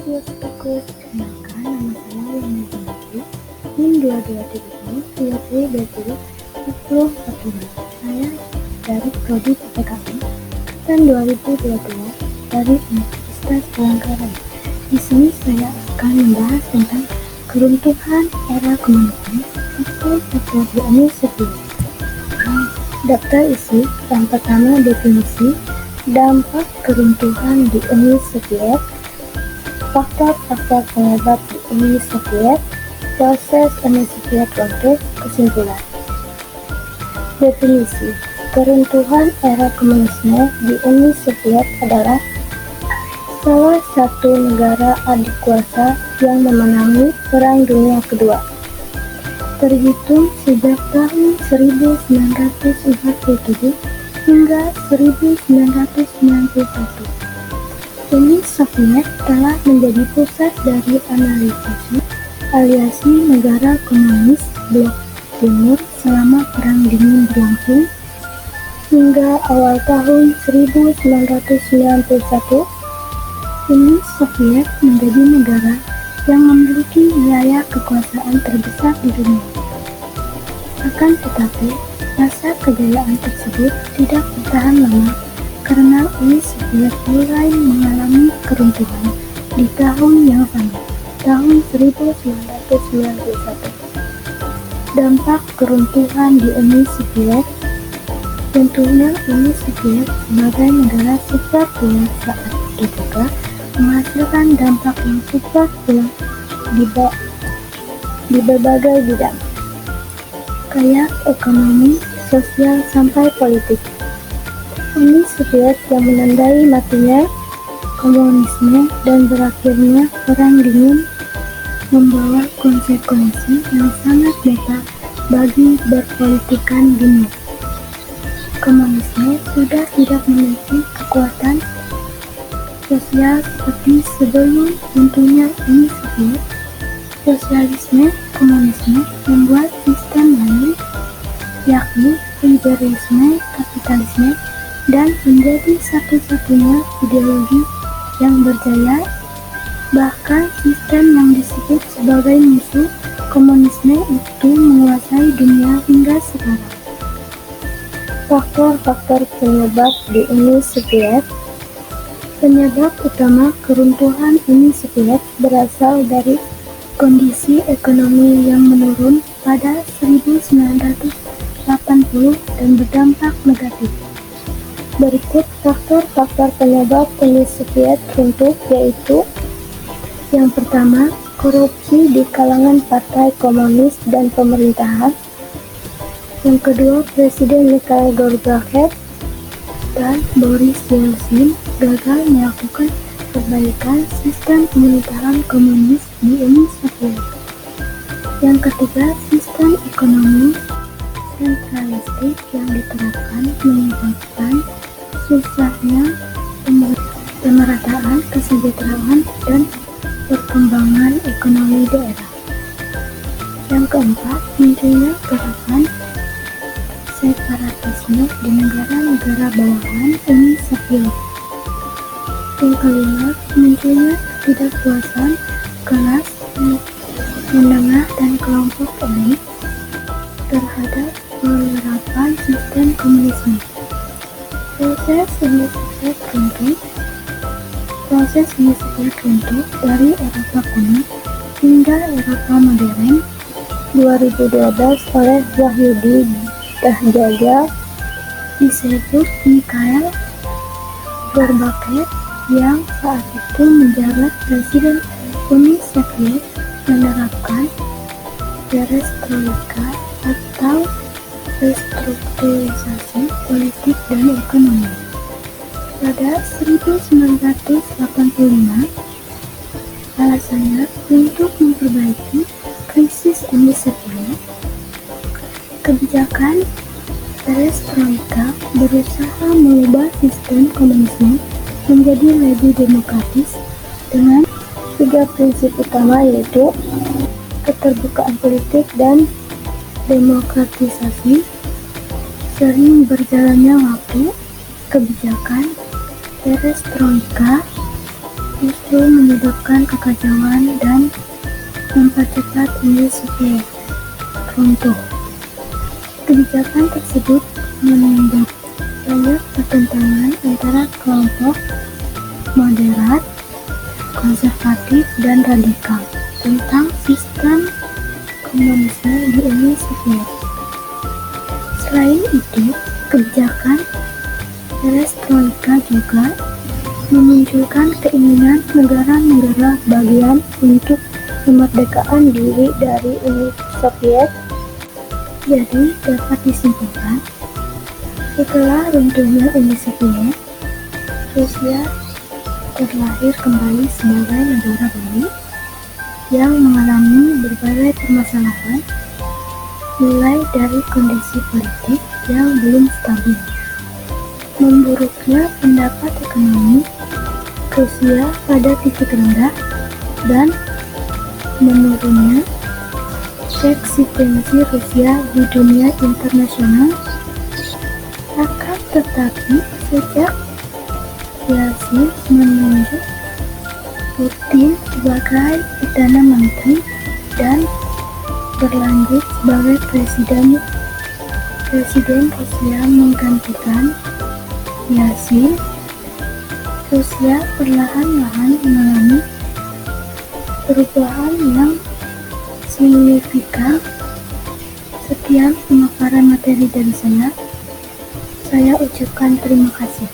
Sekaligus perkenalkan, nama saya Yana Gunati, NIM 2270-10 Saya dari Prodi PPKN angkatan 2022 dari Universitas Palangkaraya. Di sini saya akan membahas tentang keruntuhan era komunisme atau di Uni Soviet. Daftar isi yang pertama, definisi dampak keruntuhan di Uni Soviet, faktor-faktor penyebab di Uni Soviet, proses Uni Soviet runtuh, kesimpulan. Definisi keruntuhan era komunisme di Uni Soviet adalah salah satu negara adik kuasa yang memenangi Perang Dunia Kedua, terhitung sejak tahun 1947 hingga 1991. Uni Soviet telah menjadi pusat dari analisasi aliasi negara komunis blok timur selama Perang Dingin berlangsung hingga awal tahun 1991. Uni Soviet menjadi negara yang memiliki wilayah kekuasaan terbesar di dunia. Akan tetapi, masa kejayaan tersebut tidak bertahan lama karena Uni Soviet mulai mengalami keruntuhan di tahun yang sama, tahun 1991. Dampak keruntuhan di Uni Soviet. Tentunya Uni Soviet sebagai negara superpower saat itu juga menghasilkan dampak yang superpower di berbagai bidang, kayak ekonomi, sosial, sampai politik. Uni Soviet yang menandai matinya komunisme dan berakhirnya Perang Dingin membawa konsekuensi yang sangat nyata bagi berpolitikan dunia. Komunisme sudah tidak memiliki kekuatan sosial seperti sebelum runtuhnya Uni Soviet. Sosialisme komunisme membuat sistem lain, yakni imperialisme kapitalisme, dan menjadi satu-satunya ideologi yang berjaya. Bahkan sistem yang disebut sebagai musuh komunisme itu menguasai dunia hingga sekarang. Faktor-faktor penyebab di Uni Soviet. Penyebab utama keruntuhan Uni Soviet berasal dari kondisi ekonomi yang menurun pada 1980 dan berdampak negatif. Berikut faktor-faktor penyebab Uni Soviet runtuh, yaitu: yang pertama, korupsi di kalangan partai komunis dan pemerintahan. Yang kedua, Presiden Mikhail Gorbachev dan Boris Yeltsin gagal melakukan perbaikan sistem pemerintahan komunis di Uni Soviet. Yang ketiga, sistem ekonomi sentralistik yang diterapkan menyebabkan susahnya pemerataan kesejahteraan dan perkembangan ekonomi daerah. Yang keempat, munculnya gerakan separatisme di negara-negara bawahan Uni Soviet. Yang kelima, munculnya ketidakpuasan kelas menengah dan kelompok elit terhadap penerapan sistem komunisme. Proses Uni Soviet runtuh dari Eropa kuno hingga Eropa modern 2012 oleh Wahyudi Dahjaja disebut Mikhail Gorbachev yang saat itu menjabat Presiden Uni Soviet menerapkan perestroika atau restrukturisasi politik dan ekonomi. Pada 1985, alasannya untuk memperbaiki krisis Uni Soviet. Kebijakan perestroika berusaha mengubah sistem komunisme menjadi lebih demokratis dengan 3 prinsip utama, yaitu keterbukaan politik dan demokratisasi. Sering berjalannya waktu, kebijakan perestroika justru menyebabkan kekacauan dan mempercepat Uni Soviet runtuh. Kebijakan tersebut menimbulkan banyak pertentangan antara kelompok moderat, konservatif, dan radikal tentang sistem komunisme di Uni Soviet. Selain itu, kebijakan perestroika juga memunculkan keinginan negara-negara bagian untuk kemerdekaan diri dari Uni Soviet. Jadi, dapat disimpulkan, setelah runtuhnya Uni Soviet, Rusia terlahir kembali sebagai negara baru yang mengalami berbagai permasalahan, mulai dari kondisi politik yang belum stabil, memburuknya pendapat ekonomi Rusia pada titik rendah, dan menurunnya eksistensi Rusia di dunia internasional. Akan tetapi, sejak Yeltsin menunjuk Putin sebagai Perdana Menteri dan berlanjut sebagai Presiden Rusia menggantikan Yeltsin, Rusia perlahan-lahan mengalami perubahan yang signifikan. Sekian pemaparan materi dari saya ucapkan terima kasih.